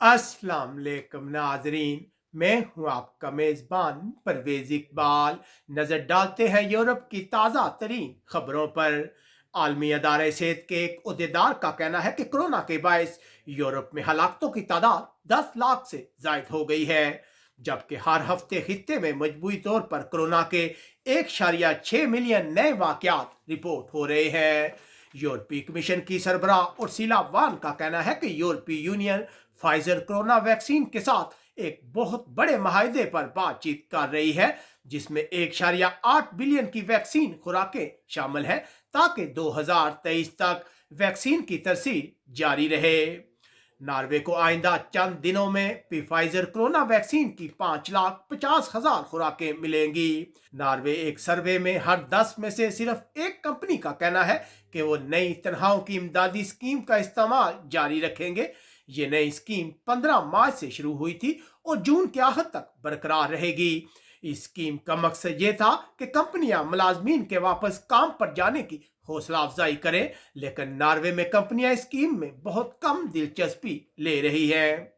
अस्सलाम वालेकुम नाजरीन। मैं हूं आपका मेजबान परवेज इकबाल। नजर डालते हैं यूरोप की ताज़ा तरीन खबरों पर। आलमी अदारे सेहत के एक अहदेदार का कहना है कि कोरोना के बायस यूरोप में हलाकतों की तादाद 10 लाख से जायद हो गई है, जबकि हर हफ्ते खित्ते में मजबूरी तौर पर कोरोना के 1.6 मिलियन नए वाकयात रिपोर्ट हो रहे हैं। यूरोपीय कमीशन की सरबराह उर्सुला वान का कहना है कि यूरोपीय यूनियन फाइजर कोरोना वैक्सीन के साथ एक बहुत बड़े माहदे पर बातचीत कर रही है, जिसमें 1.8 बिलियन की वैक्सीन खुराकें शामिल हैं, ताकि 2023 तक वैक्सीन की तरसील जारी रहे। नॉर्वे को आइंदा चंद दिनों में फाइजर कोरोना वैक्सीन की 5,50,000 खुराकें मिलेंगी। नॉर्वे एक सर्वे में हर 10 में से सिर्फ एक कंपनी का कहना है कि वो नई तनख्वाहों की इमदादी स्कीम का इस्तेमाल जारी रखेंगे। ये नई स्कीम 15 मार्च से शुरू हुई थी और जून के आखिर तक बरकरार रहेगी। इस स्कीम का मकसद ये था कि कंपनियां मुलाजमीन के वापस काम पर जाने की हौसला अफजाई करें, लेकिन नॉर्वे में कंपनियां इस स्कीम में बहुत कम दिलचस्पी ले रही हैं।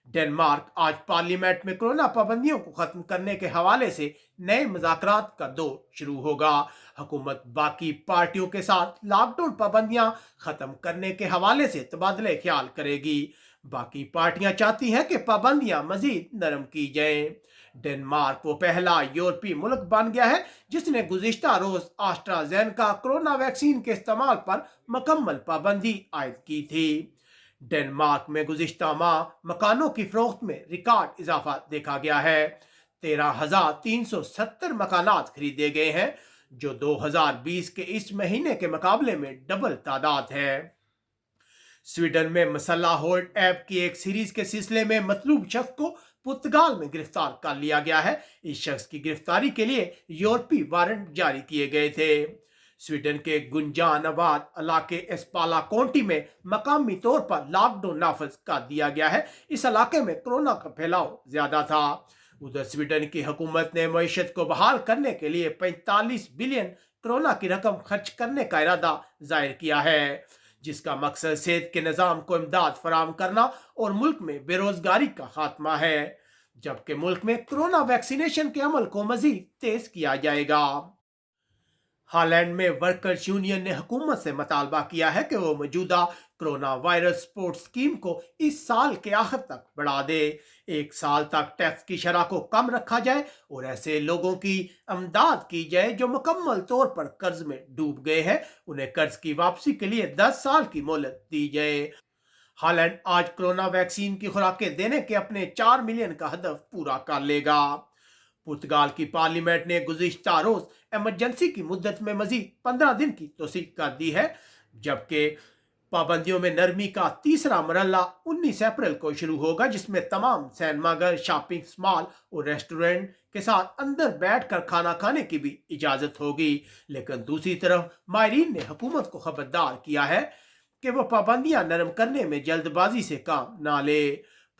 डेनमार्क आज पार्लियामेंट में कोरोना पाबंदियों को खत्म करने के हवाले से नए मुज़ाकरात का दौर शुरू होगा। हुकूमत बाकी पार्टियों के साथ लॉकडाउन पाबंदियां खत्म करने के हवाले से तबादले ख्याल करेगी। बाकी पार्टियां चाहती हैं कि पाबंदियां मजीद नरम की जाएं। डेनमार्क वो पहला यूरोपीय मुल्क बन गया है जिसने गुज़िश्ता रोज एस्ट्राज़ेनेका कोरोना वैक्सीन के इस्तेमाल पर मुकम्मल पाबंदी आयद की थी। डेनमार्क में गुज़िश्ता माह मकानों की फरोख्त में रिकॉर्ड इजाफा देखा गया है। 13,370 मकानात खरीदे गए हैं, जो 2020 के इस महीने के मुकाबले में डबल तादाद है। स्वीडन में मसल्ला होल्ड ऐप की एक सीरीज के सिलसिले में मतलूब शख्स को पुर्तगाल में गिरफ्तार कर लिया गया है। इस शख्स की गिरफ्तारी के लिए यूरोपीय वारंट जारी किए गए थे। स्वीडन के गुंजानाबाद इलाके एस्पाला काउंटी में मकामी तौर पर लॉकडाउन नाफज कर दिया गया है। इस इलाके में कोरोना का फैलाव ज्यादा था। उधर स्वीडन की हुकूमत ने मईशत को बहाल करने के लिए 45 बिलियन कोरोना की रकम खर्च करने का इरादा जाहिर किया है, जिसका मकसद सेहत के निज़ाम को इमदाद फराहम करना और मुल्क में बेरोजगारी का खात्मा है, जबकि मुल्क में कोरोना वैक्सीनेशन के अमल को मजीद तेज किया जाएगा। हालैंड में वर्कर्स यूनियन ने हुकूमत से मुतालबा किया है कि वो मौजूदा कोरोना वायरस सपोर्ट स्कीम को इस साल के आखिर तक बढ़ा दे। 1 साल तक टैक्स की शरह को कम रखा जाए और ऐसे लोगों की अमदाद की जाए जो मुकम्मल तौर पर कर्ज में डूब गए हैं। उन्हें कर्ज की वापसी के लिए 10 साल की मोहलत दी जाए। हालैंड आज कोरोना वैक्सीन की खुराकें देने के अपने 4 मिलियन का हदफ पूरा कर लेगा। पुर्तगाल की पार्लियामेंट ने गुज़िश्ता रोज इमरजेंसी की मुद्दत में मजीद 15 दिन की तोसीक कर दी है, जबकि पाबंदियों में नरमी का तीसरा मरहला 19 अप्रैल को शुरू होगा, जिसमें तमाम सिनेमाघर, शॉपिंग मॉल और रेस्टोरेंट के साथ अंदर बैठकर खाना खाने की भी इजाज़त होगी। लेकिन दूसरी तरफ माहरीन ने हुकूमत को खबरदार किया है कि वह पाबंदियां नरम करने में जल्दबाजी से काम ना ले।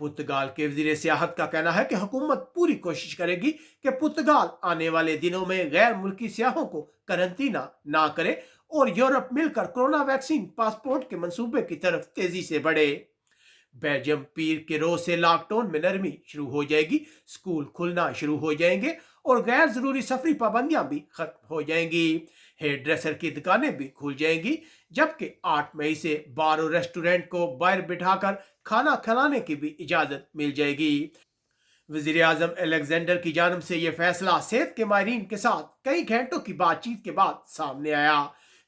पुर्तगाल के वजीर सियाहत का कहना है कि हुकूमत पूरी कोशिश करेगी कि पुर्तगाल आने वाले दिनों में गैर मुल्की सियाहों को करंतना ना करे और यूरोप मिलकर कोरोना वैक्सीन पासपोर्ट के मंसूबे की तरफ तेजी से बढ़े। बेल्जियम पीर के रोज से लॉकडाउन में नरमी शुरू हो जाएगी, स्कूल खुलना शुरू हो जाएंगे और गैर जरूरी सफरी पाबंदियां भी खत्म हो जाएंगी। हेयर ड्रेसर की दुकानें भी खुल जाएंगी, जबकि 8 मई से बार और रेस्टोरेंट को बाहर बिठाकर खाना खिलाने की भी इजाजत मिल जाएगी। वजीर आजम अलेक्जेंडर की जानब से यह फैसला सेहत के माहिरीन के साथ कई घंटों की बातचीत के बाद सामने आया।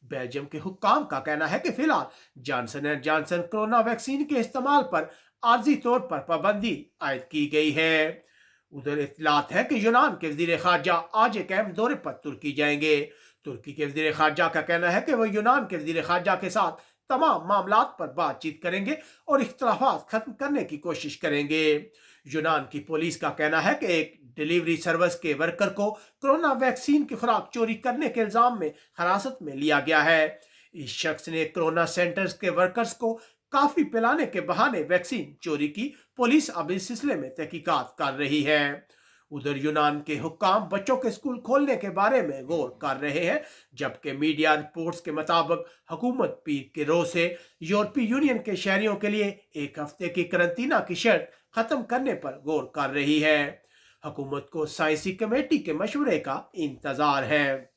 बेल्जियम के हुक्काम का कहना है कि फिलहाल Johnson and Johnson corona vaccine के इस्तेमाल पर आर्जी तौर पर पाबंदी आयद की गई है। उधर इत्तलात है कि यूनान के वजीर खारजा आज एक अहम दौरे पर तुर्की जाएंगे। तुर्की के वजीर खारजा का कहना है कि वह यूनान के वजीर खारजा के साथ तमाम मामलात पर बातचीत करेंगे और इख्तलाफात खत्म करने की कोशिश करेंगे। यूनान की पुलिस का कहना है कि एक डिलीवरी सर्विस के वर्कर को कोरोना वैक्सीन की खुराक चोरी करने के इल्जाम में हिरासत में लिया गया है। इस शख्स ने कोरोना सेंटर्स के वर्कर्स को काफी पिलाने के बहाने वैक्सीन चोरी की। पुलिस अब इस सिलसिले में तहकीकात कर रही है। उधर यूनान के हुक्काम बच्चों के स्कूल खोलने के बारे में गौर कर रहे हैं, जबकि मीडिया रिपोर्ट्स के मुताबिक हुकूमत पीर के रोज से यूरोपीय यूनियन के शहरियों के लिए एक हफ्ते की करंतना की शर्त खत्म करने पर गौर कर रही है। हुकूमत को साइंसी कमेटी के मशवरे का इंतजार है।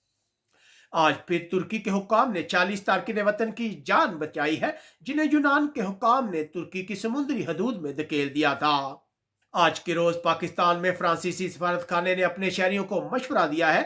आज फिर तुर्की के हुक्काम ने 40 तारकिन वतन की जान बचाई है, जिन्हें यूनान के हुक्काम ने तुर्की की समुद्री हदूद में धकेल दिया था। आज के रोज पाकिस्तान में फ्रांसीसी सफारत खाने ने अपने शहरियों को मशवरा दिया है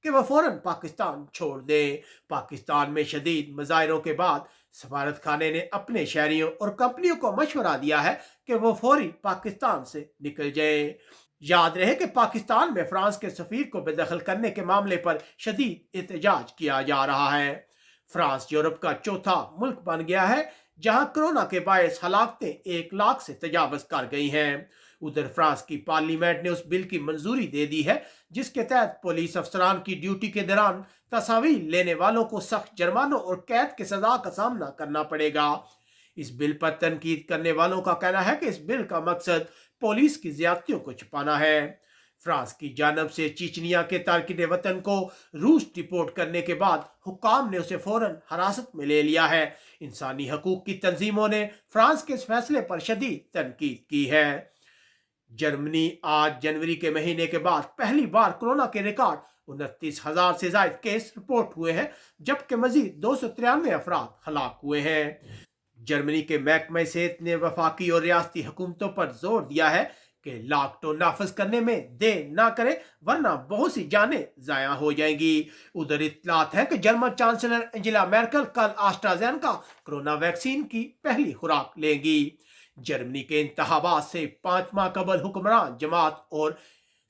कि वह फौरन पाकिस्तान छोड़ दें। पाकिस्तान में शदीद मुजाहरों के बाद सफारत खाने ने अपने शहरियों और कंपनियों को मशवरा दिया है कि वह फौरी पाकिस्तान से निकल जाएं। याद रहे कि पाकिस्तान में फ्रांस के सफीर को बेदखल करने के मामले पर शदीद एहतजाज किया जा रहा है। फ्रांस यूरोप का चौथा मुल्क बन गया है जहां कोरोना के बायस हलाकतें 1 लाख से तजावज कर गई हैं। उधर फ्रांस की पार्लियामेंट ने उस बिल की मंजूरी दे दी है जिसके तहत पुलिस अफसरान की ड्यूटी के दौरान तस्वीर लेने वालों को सख्त जुर्मानों और कैद की सजा का सामना करना पड़ेगा। इस बिल पर तनकीद करने वालों का कहना है कि इस बिल का मकसद पुलिस की ज्यादतियों को छुपाना है। फ्रांस की जानब से चीचनिया के तारकिन वतन को रूस डिपोर्ट करने के बाद हुक्काम ने उसे फौरन हिरासत में ले लिया है। इंसानी हकूक की तंजीमों ने फ्रांस के इस फैसले पर शदीद तनकीद की है। जर्मनी आज जनवरी के महीने के बाद पहली बार कोरोना के रिकॉर्ड 29,000 से ज्यादा केस रिपोर्ट हुए हैं, जबकि मजीद 293 अफराद हलाक हुए हैं। जर्मनी के महकमे सेहत ने वफाकी और रियासती हुकूमतों पर जोर दिया है कि लॉकडाउन नाफिज करने में देर ना करे, वरना बहुत सी जानें जाया हो जाएंगी। उधर इत्तलात है कि जर्मन चांसलर एंजेला मेर्केल कल एस्ट्राजेनेका कोरोना वैक्सीन की पहली खुराक लेंगी। जर्मनी के इंतखाबात से 5 माह कबल हुक्मरान जमात और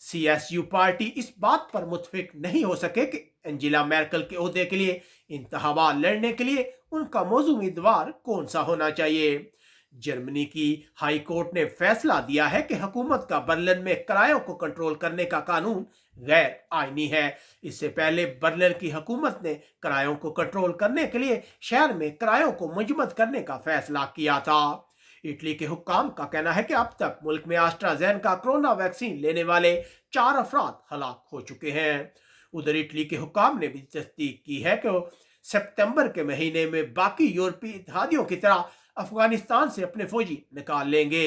CSU पार्टी इस बात पर मुत्तफिक नहीं हो सके कि एंजेला मेर्केल के ओहदे के लिए इंतखाबात लड़ने के लिए उनका मौजूद उम्मीदवार कौन सा होना चाहिए। जर्मनी की हाई कोर्ट ने फैसला दिया है कि हुकूमत का बर्लिन में किरायों को कंट्रोल करने का कानून गैर आईनी है। इससे पहले बर्लिन की हुकूमत ने किरायों को कंट्रोल करने के लिए शहर में किरायों को मुजम्मद करने का फैसला किया था। इटली के हुक्काम का कहना है कि अब तक मुल्क में एस्ट्राजेनेका कोरोना वैक्सीन लेने वाले 4 अफराद हलाक हो चुके हैं। उधर इटली के हुक्काम ने भी तस्दीक की है कि सितंबर के महीने में बाकी यूरोपीय इत्तेहादियों की तरह अफगानिस्तान से अपने फौजी निकाल लेंगे।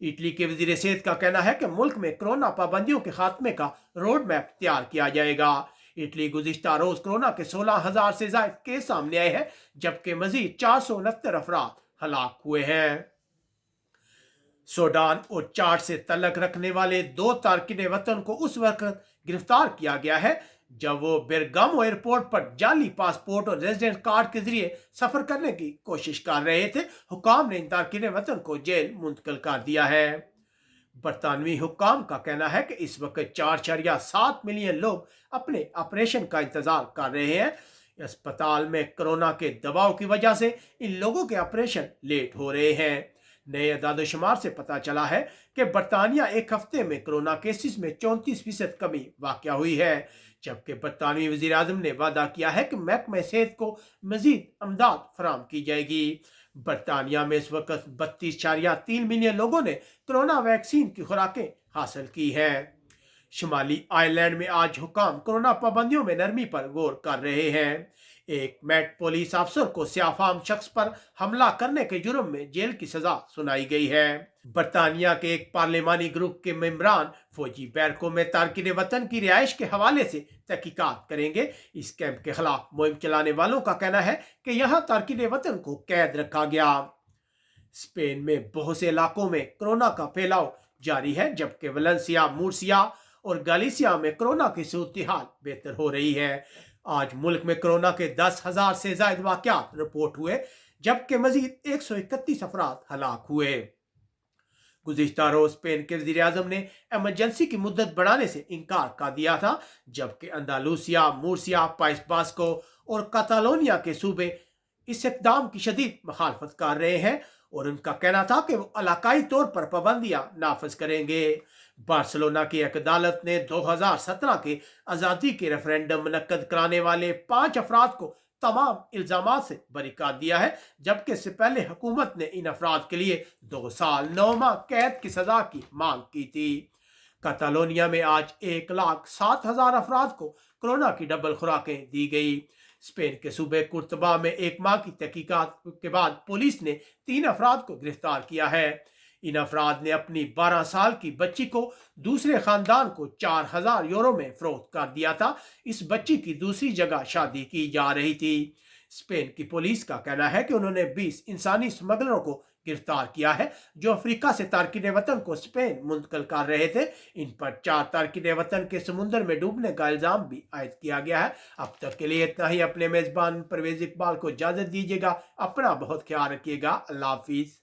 इटली के वजीर सेहत का कहना है कि मुल्क में कोरोना पाबंदियों के खात्मे का रोड मैप तैयार किया जाएगा। इटली गुज़िश्ता रोज कोरोना के 16,000 से ज्यादा केस सामने आए हैं, जबकि मजीद 469 अफराद हलाक हुए हैं। सूडान और चाड से तल्लक रखने वाले 2 तारकिन वतन को उस वक्त गिरफ्तार किया गया है जब वो बेरगामो एयरपोर्ट पर जाली पासपोर्ट और रेजिडेंट कार्ड के जरिए सफर करने की कोशिश कर रहे थे। हुक्काम ने इन तारकिन वतन को जेल मुंतकिल कर दिया है। बरतानवी हुक्काम का कहना है कि इस वक्त 4.7 मिलियन लोग अपने ऑपरेशन का इंतजार कर रहे हैं। अस्पताल में कोरोना के दबाव की वजह से इन लोगों के ऑपरेशन लेट हो रहे हैं। नए अदाद-ओ-शुमार से पता चला है कि बरतानिया एक हफ्ते में कोरोना केसेस में 34% कमी वाक़या हुई है, जबकि बरतानवी वज़ीर आज़म ने वादा किया है कि महकमे सेहत को मजीद अमदाद फराम की जाएगी। बरतानिया में इस वक्त 32.3 मिलियन लोगों ने कोरोना वैक्सीन की खुराकें हासिल की हैं। शुमाली आयरलैंड में आज हुक्काम कोरोना पाबंदियों में नरमी पर गौर कर रहे हैं। एक मेट पुलिस अफसर को सियाफाम शख्स पर हमला करने के जुर्म में जेल की सजा सुनाई गई है। बरतानिया के एक पार्लिमानी ग्रुप के मेंबरान फौजी बैरकों में तारकिन वतन की रिहाइश के हवाले से तहकीकात करेंगे। इस कैंप के खिलाफ मुहिम चलाने वालों का कहना है कि यहाँ तारकिन वतन को कैद रखा गया। स्पेन में बहुत से इलाकों में कोरोना का फैलाव जारी है, जबकि वलेंसिया, मुर्सिया और गलीसिया में कोरोना की सूरत हाल बेहतर हो रही है। आज मुल्क में कोरोना के 10,000 से ज्यादा वाक़यात रिपोर्ट हुए, जबकि मजीद 131 अफराद हलाक हुए। गुज़िश्ता रोज स्पेन के वज़ीर आज़म ने एमरजेंसी की मुद्दत बढ़ाने से इनकार कर दिया था, जबकि अंदालूसिया, मुर्सिया, पाइस बास्को और कातालोनिया के सूबे इस इक़दाम की शदीद मुखालफत कर रहे हैं और उनका कहना था कि वो इलाकाई तौर पर पाबंदियां नाफिज करेंगे। बार्सिलोना की एक अदालत ने 2017 के आज़ादी के रेफरेंडम मुनक्कद कराने वाले 5 अफराद को तमाम इल्जामात से बरी कर दिया है, जबकि इससे पहले हुकूमत ने इन अफराद के लिए 2 साल 9 माह कैद की सजा की मांग की थी। कातालोनिया में आज 1,07,000 अफराद को कोरोना की डबल खुराकें दी गई। स्पेन के सूबे कुर्तबा में एक माह की तहकीकात के बाद पुलिस ने 3 अफराद को गिरफ्तार किया है। इन अफराद ने अपनी 12 साल की बच्ची को दूसरे खानदान को 4,000 यूरो में फरोख्त कर दिया था। इस बच्ची की दूसरी जगह शादी की जा रही थी। स्पेन की पुलिस का कहना है कि उन्होंने 20 इंसानी स्मगलरों को गिरफ्तार किया है, जो अफ्रीका से तारकिन वतन को स्पेन मुंतकिल कर रहे थे। इन पर 4 तारकिन वतन के समुद्र में डूबने का इल्जाम भी आयद किया गया है। अब तक के लिए इतना ही। अपने मेजबान परवेज इकबाल को इजाजत दीजिएगा। अपना बहुत ख्याल रखिएगा। अल्लाह हाफिज।